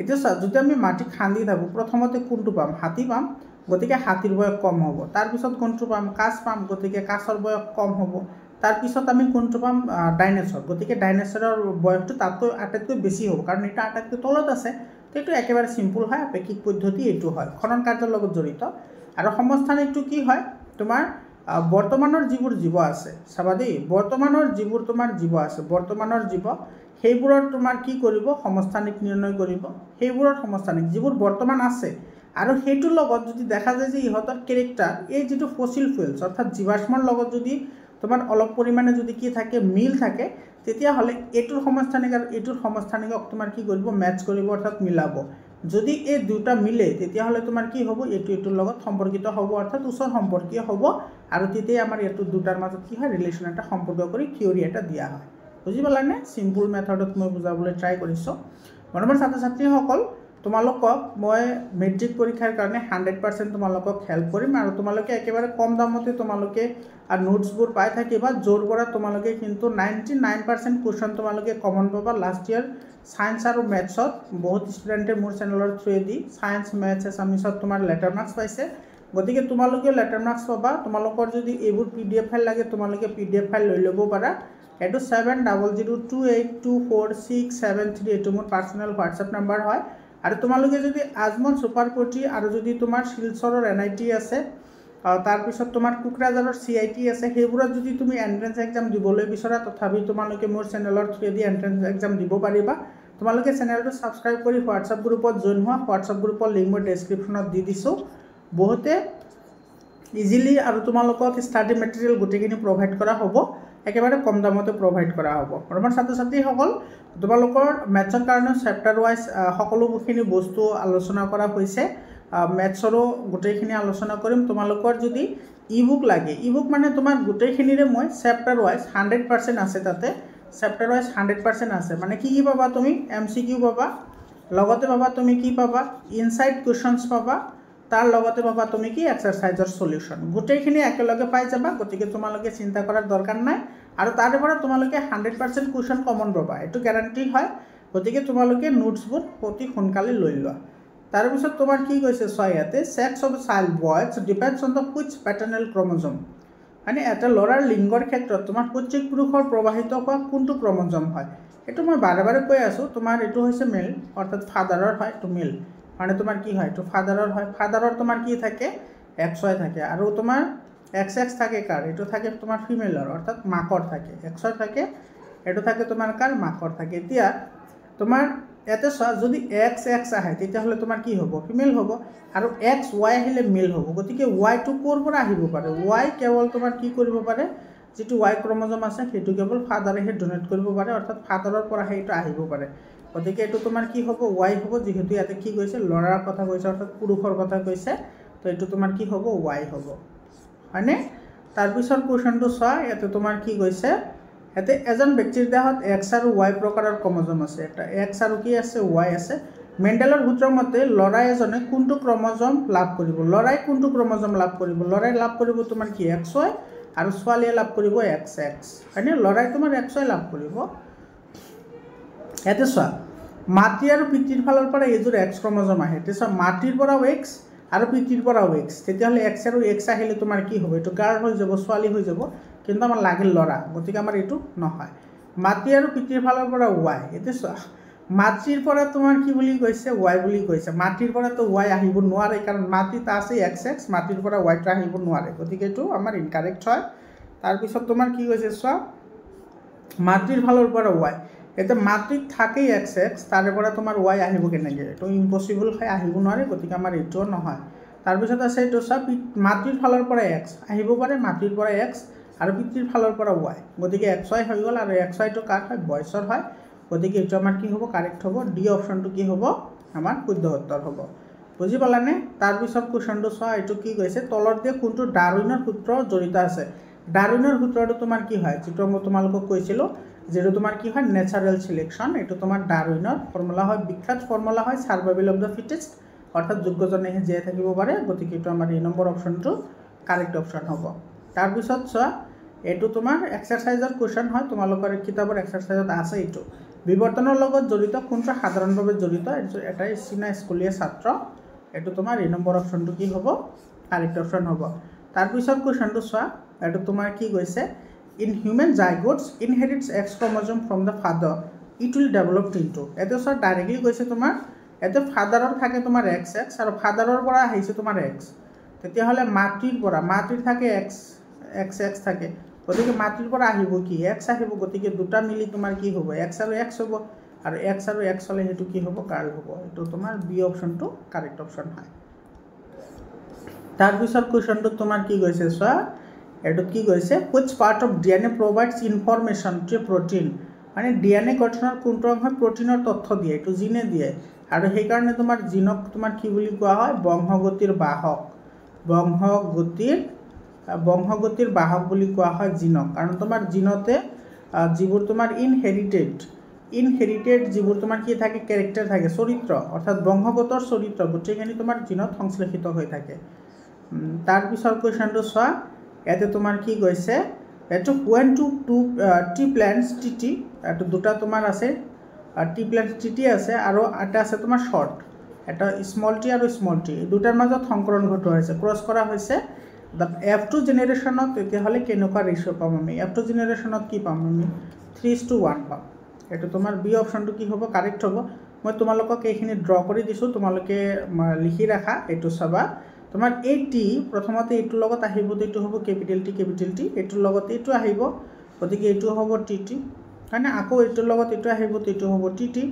এতিয়া যদি আমি মাটি খান্দি থাকোঁ প্ৰথমতে কোনটো পাম হাতী পাম গতিকে হাতীৰ বয়স কম হ'ব তাৰপিছত কোনটো পাম কাছ পাম গতিকে কাছৰ বয়স কম হ'ব তাৰপিছত আমি কোনটো পাম ডাইনোসৰ গতিকে ডাইনোসৰৰ বয়সটো তাতকৈ আটাইতকৈ বেছি হ'ব কাৰণ এটা আটাইতকৈ তলত আছে তো এইটো একেবাৰে সিম্পল হয় আপেক্ষিক পদ্ধতি এইটো হয় খনন কাৰ্যৰ লগত জড়িত আৰু সমস্থানিকটো কি হয় তোমাৰ বৰ্তমানৰ যিবোৰ জীৱ আছে চাবা দেই বৰ্তমানৰ যিবোৰ তোমাৰ জীৱ আছে বৰ্তমানৰ জীৱ সেইবোৰৰ তোমাৰ কি কৰিব সমস্থানিক নিৰ্ণয় কৰিব সেইবোৰৰ সমস্থানিক যিবোৰ বৰ্তমান আছে আৰু সেইটোৰ লগত যদি দেখা যায় যে ইহঁতৰ কেৰেক্টাৰ এই যিটো ফসিল ফুয়েলছ অৰ্থাৎ জীৱাশ্মৰ লগত যদি তোমাৰ অলপ পৰিমাণে যদি কি থাকে মিল থাকে তেতিয়াহ'লে এইটোৰ সমস্থানিক আৰু এইটোৰ সমস্থানিকক তোমাৰ কি কৰিব মেচ কৰিব অৰ্থাৎ মিলাব যদি এই দুটা মিলে তেতিয়াহ'লে তোমাৰ কি হ'ব এইটোৰ লগত সম্পৰ্কিত হ'ব অৰ্থাৎ ওচৰ সম্পৰ্কীয় হ'ব আৰু তেতিয়া আমাৰ এইটো দুটাৰ মাজত কি হয় ৰিলেশ্যন এটা সম্পৰ্ক কৰি থিয়ৰি এটা দিয়া হয় বুজি পালানে সিম্পল মেথডত মই বুজাবলৈ ট্ৰাই কৰিছোঁ মৰমৰ ছাত্ৰ ছাত্ৰীসকল তোমালোকক মই মেট্ৰিক পৰীক্ষাৰ কাৰণে 100% তোমালোকক হেল্প কৰিম আৰু তোমালোকে একেবাৰে কম দামতে তোমালোকে নোটছবোৰ পাই থাকিবা যোৰ পৰা তোমালোকে কিন্তু 99% কোৱেশ্চন তোমালোকে কমন পাবা লাষ্ট ইয়াৰ সায়েন্স আৰু মেথছত বহুত ষ্টুডেণ্টে মোৰ চেনেলৰ থ্ৰুৱেদি সায়েন্স মেথছ এছামিছত তোমাৰ লেটাৰ মাৰ্কছ পাইছে গতিকে তোমালোকে লেটাৰ মাৰ্কছ পাবা তোমালোকৰ যদি এইবোৰ PDF ফাইল লাগে তোমালোকে PDF ফাইল লৈ ল'ব পাৰা এইটো 7002824673 এইটো মোৰ পাৰ্চনেল হোৱাটছএপ নাম্বাৰ হয় আৰু তোমালোকে যদি আজমল সুপাৰ কোটি আৰু যদি তোমাৰ শিলচৰৰ NIT আছে তাৰপিছত তোমাৰ কুকৰাঝাৰৰ CIT আছে সেইবোৰত যদি তুমি এন্ট্ৰেন্স এক্সাম দিবলৈ বিচৰা তথাপি তোমালোকে মোৰ চেনেলৰ থ্ৰুৱেদি এন্ট্ৰেন্স এক্সাম দিব পাৰিবা তোমালোকে চেনেলটো সাবস্ক্ৰাইব কৰি হোৱাটছএপ গ্ৰুপত জইন হোৱা হোৱাটছএপ গ্ৰুপৰ লিংক মই ডেছক্ৰিপশ্যনত দি দিছোঁ বহুতে ইজিলি আৰু তোমালোকক ষ্টাডি মেটেৰিয়েল গোটেইখিনি প্ৰভাইড কৰা হ'ব একেবাৰে কম দামতে প্ৰভাইড কৰা হ'ব আমাৰ ছাত্ৰ ছাত্ৰীসকল তোমালোকৰ মেথছৰ কাৰণে চেপ্টাৰ ওয়াইজ সকলোখিনি বস্তু আলোচনা কৰা হৈছে মেথছৰো গোটেইখিনি আলোচনা কৰিম তোমালোকৰ যদি ইবুক লাগে ইবুক মানে তোমাৰ গোটেইখিনিৰে মই চেপ্টাৰ ওয়াইজ 100% আছে তাতে চেপ্টাৰ ওয়াইজ 100% আছে মানে কি পাবা তুমি MCQ পাবা লগতে পাবা তুমি কি পাবা ইনসাইড কোৱেশ্চনছ পাবা তাৰ লগতে পাবা তুমি কি এক্সাৰসাইজৰ সলিউশন গোটেইখিনি একেলগে পাই যাবা গতিকে তোমালোকে চিন্তা কৰাৰ দৰকাৰ নাই আৰু তাৰে পৰা তোমালোকে 100% কোৱেশ্চন কমন পাবা এটো গ্যাৰান্টি হয় গতিকে তোমালোকে নোটছবোৰ অতি সোনকালে লৈ লোৱা তাৰ পিছত তোমাৰ কি কৈছে ইয়াতে sex of child boys depends on the which paternal chromosome মানে এটা লৰাৰ লিংগৰ ক্ষেত্ৰত তোমাৰ পৈতৃক পুৰুষৰ প্ৰবাহিত হোৱা কোনটো ক্ৰোমোজোম হয় এটো মই বাৰে বাৰে কৈ আছো তোমাৰ এটো হৈছে মেল অৰ্থাৎ ফাদাৰৰ হয় টু মেল মানে তোমাৰ কি হয় এটো ফাদাৰৰ হয় ফাদাৰৰ তোমাৰ কি থাকে XY থাকে আৰু তোমাৰ XX থাকে কাৰ এটো থাকে তোমাৰ ফিমেলৰ অৰ্থাৎ মাকৰ থাকে XY থাকে এটো থাকে তোমাৰ কাৰ মাকৰ থাকে এতিয়া তোমাৰ এতে যদি XX আহে তেতিয়াহলে তোমাৰ কি হ'ব ফিমেল হ'ব আৰু XY আহিলে মেল হ'ব গতিকে Y টো কোৰ পৰা আহিব পাৰে Y কেৱল তোমাৰ কি কৰিব পাৰে যেটো Y ক্ৰোমোজোম আছে হেতু কেৱল ফাদাৰেহে ডোনেট কৰিব পাৰে অৰ্থাৎ ফাদাৰৰ পৰা হেটো আহিব পাৰে গতিকে এটো তোমাৰ কি হ'ব Y হ'ব যেহেতু ইয়াতে কি কৈছে লৰাৰ কথা কৈছে অৰ্থাৎ পুৰুষৰ কথা কৈছে তো এটো তোমাৰ কি হ'ব Y হ'ব হয়নে তাৰ পিছৰ কোৱেশ্চনটো চোৱা ইয়াতে তোমাৰ কি কৈছে এতে এজন ব্যক্তিৰ দেহত X আৰু Y প্ৰকাৰৰ ক্ৰোমোজোম আছে এটা X আৰু কি আছে Y আছে মেন্ডেলৰ সূত্ৰৰ মতে লৰা এজনে কোনটো ক্ৰোমোজোম লাভ কৰিব লৰাই কোনটো ক্ৰোমোজোম লাভ কৰিব লৰাই লাভ কৰিব তোমাৰ কি XY আৰু ছোৱালীয়ে লাভ কৰিব XX হয়নে লৰাই তোমাৰ XY লাভ কৰিব এতে চোৱা মাতৃ আৰু পিতৃৰ ফালৰ পৰা এজোৰ X ক্ৰোমোজোম আহে তেছা মাতৃৰ পৰা X আৰু পিতৃৰ পৰা X তেতিয়াহলে X আৰু X আহিলে তোমাৰ কি হ'ব এটো গাৰ্ল হৈ যাব ছোৱালী হৈ যাব কিন্তু আমাৰ লাগিল লৰা গতিকে আমাৰ এটো নহয় মাতৃ আৰু পিতৃৰ ফালৰ পৰা Y এতে চোৱা মাতৃৰ পৰা তোমাৰ কি বুলি কৈছে Y বুলি কৈছে মাতৃৰ পৰা তো Y আহিব নোৱাৰে কাৰণ মাতৃত আছে XX মাতৃৰ পৰা Y টা আহিব নোৱাৰে গতিকে এটো আমাৰ ইনকাৰেক্ট হয় তাৰ পিছত তোমাৰ কি কৈছে চোৱা মাতৃৰ ফালৰ পৰা Y এটা মাতৃত থাকে XX তাৰে পৰা তোমাৰ Y আহিব কেনেকে এটো ইম্পসিবল হয় আহিব নোৱাৰে গতিকে আমাৰ এটো নহয় তাৰ পিছত আছে এটো চোৱা মাতৃৰ ফালৰ পৰা X আহিব পাৰে মাতৃৰ পৰা X আৰু পিতৃৰ ফালৰ পৰা Y গতিকে XY হৈ গল আৰু XY টো কাৰ হয় বয়সৰ হয় গতিকে এইটো আমাৰ কি হ'ব কাৰেক্ট হ'ব ডি অপশ্যনটো কি হ'ব আমাৰ শুদ্ধ উত্তৰ হ'ব বুজি পালানে তাৰপিছত কুৱেশ্যনটো চোৱা এইটো কি কৈছে তলত দিয়ে কোনটো ডাৰউইনৰ সূত্ৰ জড়িত আছে ডাৰউইনৰ সূত্ৰটো তোমাৰ কি হয় যেটো মই তোমালোকক কৈছিলোঁ যেটো তোমাৰ কি হয় নেচাৰেল সিলেকশন এইটো তোমাৰ ডাৰউইনৰ ফৰ্মুলা হয় বিখ্যাত ফৰ্মুলা হয় সাৰ্ভাইভেল অফ দ্য ফিটেষ্ট অৰ্থাৎ যোগ্যজনেহে জীয়াই থাকিব পাৰে গতিকে এইটো আমাৰ এই নম্বৰ অপশ্যনটো কাৰেক্ট অপশ্যন হ'ব তাৰপিছত চোৱা এইটো তোমাৰ এক্সাৰসাইজৰ কুৱেশ্যন হয় তোমালোকৰ কিতাপৰ এক্সাৰসাইজত আছে এইটো বিবৰ্তনৰ লগত জড়িত কোনটো সাধাৰণভাৱে জড়িত এটা চীনা স্কুলীয়া ছাত্ৰ এইটো তোমাৰ এই নম্বৰ অপশ্যনটো কি হ'ব কাৰেক্ট অপশ্যন হ'ব তাৰপিছত কুৱেশ্যনটো চোৱা এইটো তোমাৰ কি কৈছে in human zygotes inherits X chromosome from the father it will developed into এইটো চোৱা ডাইৰেক্টলি কৈছে তোমাৰ এতে ফাদাৰৰ থাকে তোমাৰ এক্স এক্স আৰু ফাদাৰৰ পৰা আহিছে তোমাৰ এক্স তেতিয়াহ'লে মাতৃৰ থাকে এক্স এক্স এক্স থাকে গতিকে মাতৃৰ পৰা আহিব কি এক্স আহিব গতিকে দুটা মিলি তোমাৰ কি হ'ব এক্স আৰু এক্স হ'ব আৰু এক্স হ'লে সেইটো কি হ'ব গাৰ্ল হ'ব এইটো তোমাৰ বি অপশ্যনটো কাৰেক্ট অপশ্যন হয় তাৰপিছত কুৱেশ্যনটো তোমাৰ কি কৈছে চোৱা এইটো কি কৈছে which part of DNA provides information to protein মানে ডিএনএ গঠনৰ কোনটো অংশ প্ৰটিনৰ তথ্য দিয়ে এইটো জিনে দিয়ে আৰু সেইকাৰণে তোমাৰ জিনক তোমাৰ কি বুলি কোৱা হয় বংশগতিৰ বাহক বুলি কোৱা হয় জিনক কাৰণ তোমাৰ জিনতে যিবোৰ তোমাৰ ইনহেৰিটেড যিবোৰ তোমাৰ কি থাকে কেৰেক্টাৰ থাকে চৰিত্ৰ অৰ্থাৎ বংশগতৰ চৰিত্ৰ গোটেইখিনি তোমাৰ জিনত সংশ্লেষিত হৈ থাকে তাৰপিছত কুৱেশ্যনটো চোৱা ইয়াতে তোমাৰ কি কৈছে এইটো when to টি প্লেন্টছ টিটি এইটো দুটা তোমাৰ আছে টি প্লেন্টছ টিটি আছে আৰু এটা আছে তোমাৰ শৰ্ট এটা স্মল টি আৰু স্মল টি দুটাৰ মাজত সংকৰণ ঘটোৱা হৈছে ক্ৰছ কৰা হৈছে F2 জেনেৰেশ্যনত তেতিয়াহ'লে কেনেকুৱা ৰেচিঅ' পাম আমি F2 জেনেৰেশ্যনত কি পাম আমি 3:1 পাম এইটো তোমাৰ বি অপশ্যনটো কি হ'ব কাৰেক্ট হ'ব মই তোমালোকক এইখিনি ড্ৰ কৰি দিছোঁ তোমালোকে লিখি ৰাখা এইটো চাবা তোমাৰ এই টি প্ৰথমতে এইটোৰ লগত আহিব এইটো হ'ব কেপিটেল টি এইটোৰ লগত এইটো আহিব গতিকে এইটো হ'ব টি টি হয়নে আকৌ এইটোৰ লগত এইটো আহিব এইটো হ'ব টি টি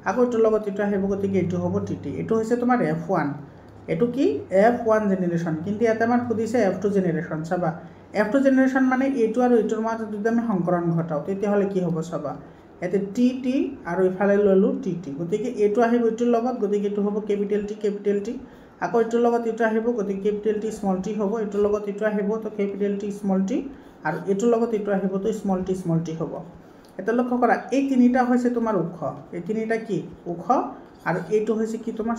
আকৌ এইটোৰ লগত এইটো আহিব গতিকে এইটো হ'ব টি টি এইটো হৈছে তোমাৰ F1 এইটো কি F1 জেনেৰেশ্যন কিন্তু ইয়াতে আমাৰ সুধিছে F2 জেনেৰেশ্যন চাবা F2 জেনেৰেশ্যন মানে এইটো আৰু এইটোৰ মাজত যদি আমি সংকৰণ ঘটাওঁ তেতিয়াহ'লে কি হ'ব চাবা ইয়াতে টি আৰু ইফালে ল'লোঁ টি গতিকে এইটো আহিব এইটোৰ লগত গতিকে এইটো হ'ব কেপিটেল টি আকৌ এইটোৰ লগত এইটো আহিব গতিকে কেপিটেল টি স্মল টি হ'ব এইটোৰ লগত এইটো আহিব তো কেপিটেল টি স্মল টি আৰু এইটোৰ লগত এইটো আহিব তো স্মল টি হ'ব এটা লক্ষ্য কৰা এই তিনিটা হৈছে তোমাৰ উৎস এই তিনিটা কি উৎস আৰু এইটো হৈছে কি তোমাৰ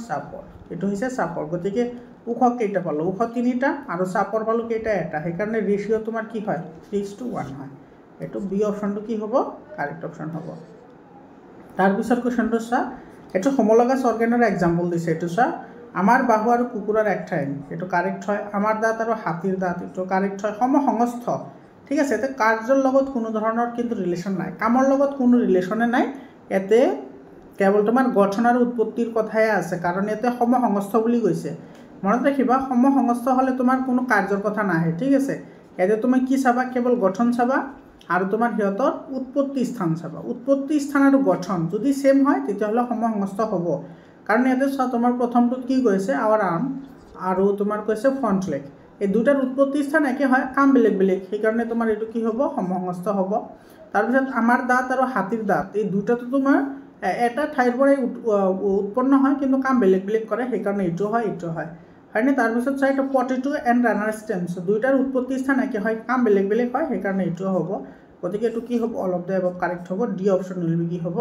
চাপৰ গতিকে উৎস কেইটা পালো উৎস তিনিটা আৰু চাপৰ পালো কেইটা এটা সেইকাৰণে ৰেচিঅ' তোমাৰ কি হয় 3:1 হয় এইটো বি অপশ্যনটো কি হ'ব কাৰেক্ট অপশ্যন হ'ব তাৰপিছত কুৱেশ্যনটো চোৱা এইটো হোমোলগাছ অৰ্গেনৰ এক্সাম্পল দিছে এইটো চোৱা আমাৰ বাহু আৰু কুকুৰৰ এক ঠাই এইটো কাৰেক্ট হয় আমাৰ দাঁত আৰু হাতীৰ দাঁত এইটো কাৰেক্ট হয় সমসংস্থ ঠিক আছে এতে কাৰ্যৰ লগত কোনো ধৰণৰ কিন্তু ৰিলেশ্যন নাই কামৰ লগত কোনো ৰিলেশ্যনে নাই এতে কেৱল তোমাৰ গঠন আৰু উৎপত্তিৰ কথাই আছে কাৰণ ইয়াতে সমসংস্থ বুলি কৈছে মনত ৰাখিবা সমসংস্থ হ'লে তোমাৰ কোনো কাৰ্যৰ কথা নাহে ঠিক আছে ইয়াতে তুমি কি চাবা কেৱল গঠন চাবা আৰু তোমাৰ সিহঁতৰ উৎপত্তি স্থান চাবা উৎপত্তি স্থান আৰু গঠন যদি সেম হয় তেতিয়াহ'লে সমসংস্থ হ'ব কাৰণ ইয়াতে চোৱা তোমাৰ প্ৰথমটোত কি কৈছে আৱাৰ আৰ্ম আৰু তোমাৰ কৈছে ফ্ৰণ্ট লেগ এই দুটাৰ উৎপত্তি স্থান একে হয় কাম বেলেগ সেইকাৰণে তোমাৰ এইটো কি হ'ব সমসংস্থ হ'ব তাৰপিছত আমাৰ দাঁত আৰু হাতীৰ দাঁত এই দুটাটো তোমাৰ এটা ঠাইৰ পৰাই উৎপন্ন হয় কিন্তু কাম বেলেগ কৰে সেইকাৰণে এইটো হয় হয়নে তাৰপিছত চাই এইটো পটেটো এণ্ড ৰানাৰ ষ্টেমছ দুইটাৰ উৎপত্তি স্থান একে হয় কাম বেলেগ হয় সেইকাৰণে এইটো হ'ব গতিকে এইটো কি হ'ব all of the above correct হ'ব ডি অপশ্যন উইল বি কি হ'ব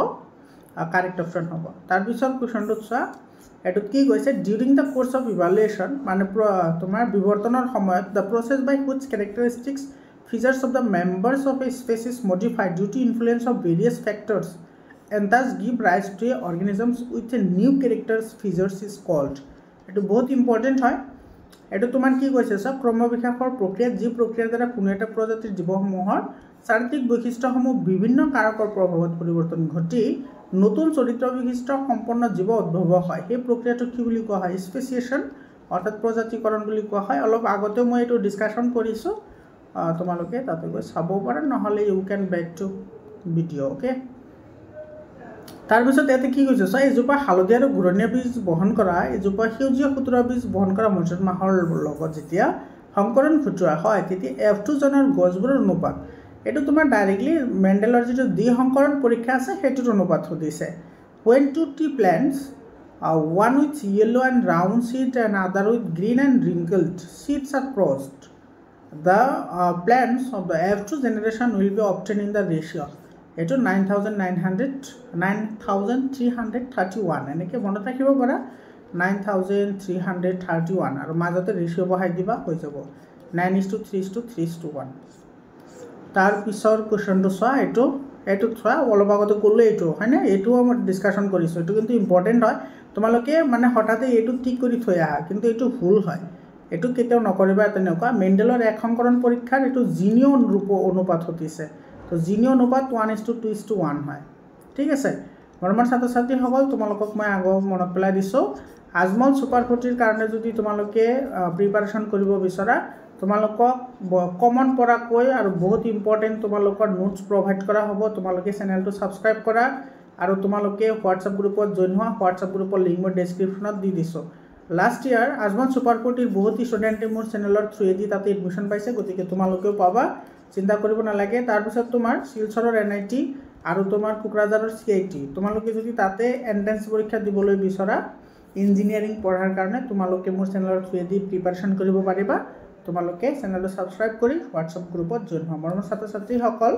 কাৰেক্ট অপশ্যন হ'ব তাৰপিছত কুৱেশ্যনটোত চোৱা এইটোত কি কৈছে during the course of evaluation মানে তোমাৰ বিৱৰ্তনৰ সময়ত the process by which characteristics features of the members of a species modified due to influence of various factors and thus give rise to organisms with a new characters features is called এটো বহুত ইম্পৰ্টেন্ট হয় এটো তোমাৰ কি কৈছে সব ক্ৰমবিকাশৰ প্ৰক্ৰিয়াত যি প্ৰক্ৰিয়াৰ দ্বাৰা কোনো এটা প্ৰজাতিৰ জীৱসমূহৰ চাৰিত্ৰিক বৈশিষ্ট্যসমূহ বিভিন্ন কাৰকৰ প্ৰভাৱত পৰিৱৰ্তন ঘটি নতুন চৰিত্ৰ বিশিষ্ট সম্পন্ন জীৱ উদ্ভৱ হয় সেই প্ৰক্ৰিয়াটো কি বুলি কোৱা হয় স্পেচিয়েশ্যন অৰ্থাৎ প্ৰজাতিকৰণ বুলি কোৱা হয় অলপ আগতে মই এইটো ডিসকাশন কৰিছো তোমালোকে তাতে গৈ চাব পাৰা নহলে you can back to video okay তাৰপিছত এতে কি কৈছে সা এজোপা হালধীয়া আৰু ঘূৰণীয়া বীজ বহন কৰা এজোপা সেউজীয়া খুতৰা বীজ বহন কৰা মঞ্চত মাহৰ লগত যেতিয়া সংকৰণ ঘটোৱা হয় তেতিয়া F2 জনৰ গছবোৰৰ অনুপাত এইটো তোমাৰ ডাইৰেক্টলি মেণ্ডেলৰ যিটো দ্বিসংকৰণ পৰীক্ষা আছে সেইটোৰ অনুপাত সুধিছে when two tree plants one with yellow and round seed and other with green and wrinkled seeds are crossed the plants of the F2 generation will be obtained in the ratio এইটো 9331 এনেকৈ মনত ৰাখিব পাৰা 9331 আৰু মাজতে ৰেচিঅ' বহাই দিবা হৈ যাব 9:3:3:1 তাৰ পিছৰ কোৱেশ্যনটো চোৱা এইটো চোৱা অলপ আগতে ক'লো এইটো হয়নে এইটোও মই ডিছকাশ্যন কৰিছোঁ এইটো কিন্তু ইম্পৰ্টেণ্ট হয় তোমালোকে মানে হঠাতে এইটো ঠিক কৰি থৈ আহা কিন্তু এইটো ভুল হয় এইটো কেতিয়াও নকৰিবা তেনেকুৱা মেণ্ডেলৰ এক সংকৰণ পৰীক্ষাৰ এইটো জিনিয় অনুপাত সুধিছে তো জিনিয় অনুপাত 1:2:1 হয় ঠিক আছে মৰমৰ ছাত্ৰ ছাত্ৰীসকল তোমালোকক মই আগৰ মনত পেলাই দিছোঁ আজমল সুপাৰ 40ৰ কাৰণে যদি তোমালোকে প্ৰিপাৰেশ্যন কৰিব বিচৰা তোমালোকক কমন পৰাকৈ আৰু বহুত ইম্পৰ্টেণ্ট তোমালোকৰ নোটছ প্ৰভাইড কৰা হ'ব তোমালোকে চেনেলটো ছাবস্ক্ৰাইব কৰা আৰু তোমালোকে হোৱাটছআপ গ্ৰুপত জইন হোৱা হোৱাটছআপ গ্ৰুপৰ লিংক মই ডেছক্ৰিপশ্যনত দি দিছোঁ লাষ্ট ইয়াৰ আজমল সুপাৰ 40ৰ বহুত ষ্টুডেণ্টে মোৰ চেনেলৰ থ্ৰুৱেদি তাতে এডমিশ্যন পাইছে গতিকে তোমালোকেও পাবা চিন্তা কৰিব নালাগে তাৰপিছত তোমাৰ শিলচৰৰ NIT আৰু তোমাৰ কোকৰাঝাৰৰ CIT তোমালোকে যদি তাতে এণ্ট্ৰেন্স পৰীক্ষা দিবলৈ বিচৰা ইঞ্জিনিয়াৰিং পঢ়াৰ কাৰণে তোমালোকে মোৰ চেনেলৰ থ্ৰুৱেদি প্ৰিপাৰেশ্যন কৰিব পাৰিবা তোমালোকে চেনেলটো ছাবস্ক্ৰাইব কৰি হোৱাটছআপ গ্ৰুপত জইন হোৱা মৰমৰ ছাত্ৰ ছাত্ৰীসকল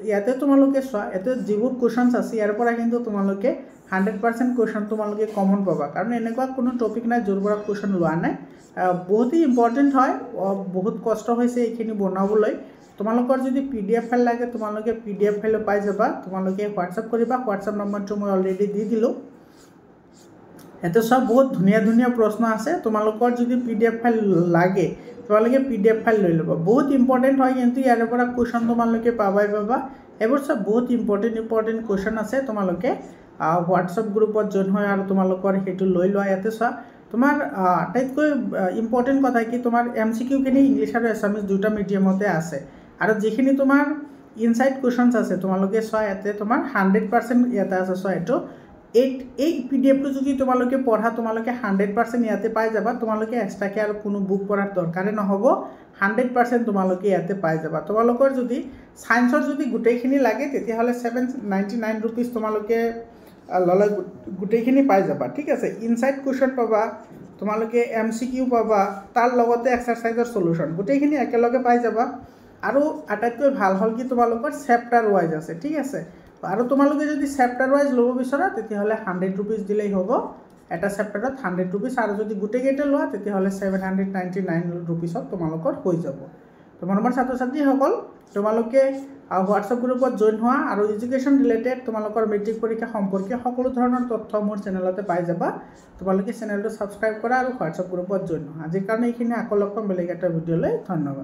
ইয়াতে তোমালোকে চোৱা ইয়াতে যিবোৰ কুৱেশ্যনছ আছে ইয়াৰ পৰা কিন্তু তোমালোকে 100% কুৱেশ্যন তোমালোকে কমন পাবা কাৰণ এনেকুৱা কোনো টপিক নাই যোৰ পৰা কুৱেশ্যন লোৱা নাই বহুতেই ইম্পৰ্টেণ্ট হয় বহুত কষ্ট হৈছে এইখিনি বনাবলৈ তোমালোকৰ যদি PDF ফাইল লাগে তোমালোকে PDF ফাইল পাই যাবা তোমালোকে হোৱাটছআপ কৰিবা হোৱাটছআপ নম্বৰটো মই অলৰেডি দি দিলোঁ এতে সব বহুত ধুনীয়া ধুনীয়া প্ৰশ্ন আছে তোমালোকৰ যদি PDF ফাইল লাগে তোমালোকে PDF ফাইল লৈ ল'বা বহুত ইম্পৰ্টেণ্ট হয় কিন্তু ইয়াৰ পৰা কুৱেশ্যন তোমালোকে পাবা এবোৰ সব বহুত ইম্পৰ্টেণ্ট কুৱেশ্যন আছে তোমালোকে হোৱাটছআপ গ্ৰুপত জইন হয় আৰু তোমালোকৰ সেইটো লৈ লোৱা ইয়াতে চোৱা তোমাৰ আটাইতকৈ ইম্পৰ্টেণ্ট কথা কি তোমাৰ MCQ খিনি ইংলিছ আৰু এছামিজ দুটা মিডিয়ামতে আছে আৰু যিখিনি তোমাৰ ইনসাইড কুৱেশ্যনছ আছে তোমালোকে চোৱা ইয়াতে তোমাৰ 100% ইয়াতে আছে চোৱা এইটো এই PDFটো যদি তোমালোকে পঢ়া তোমালোকে 100% ইয়াতে পাই যাবা তোমালোকে এক্সট্ৰাকে আৰু কোনো বুক পঢ়াৰ দৰকাৰে নহব 100% তোমালোকে ইয়াতে পাই যাবা তোমালোকৰ যদি সায়েন্সৰ যদি গোটেইখিনি লাগে তেতিয়াহলে 799 रुपीस তোমালোকে ললে গোটেইখিনি পাই যাবা ঠিক আছে ইনসাইড কোৱেশ্যন পাবা তোমালোকে MCQ পাবা তাৰ লগতে এক্সাৰসাইজৰ সলিউশন গোটেইখিনি একেলগে পাই যাবা আৰু আটাইতকৈ ভাল হল কি তোমালোকৰ চেপ্টাৰ ওয়াইজ আছে ঠিক আছে আৰু তোমালোকে যদি চেপ্টাৰ ওয়াইজ লব বিচৰা তেতিয়াহলে 100 रुपीस দিলেই হ'ব এটা চেপ্টাৰত 100 रुपीस আৰু যদি গোটেইকেইটা লোৱা তেতিয়াহলে 799 रुपीसত তোমালোকৰ হৈ যাব তোমালোকৰ ছাত্ৰ ছাত্ৰীসকল তোমালোকে হোৱাটছআপ গ্ৰুপত জইন হোৱা আৰু এডুকেশ্যন ৰিলেটেড তোমালোকৰ মেট্ৰিক পৰীক্ষা সম্পৰ্কীয় সকলো ধৰণৰ তথ্য মোৰ চেনেলতে পাই যাবা তোমালোকে চেনেলটো ছাবস্ক্ৰাইব কৰা আৰু হোৱাটছআপ গ্ৰুপত জইন হোৱা আজিৰ কাৰণে এইখিনি আকৌ লগ পাম বেলেগ এটা ভিডিঅ'লৈ ধন্যবাদ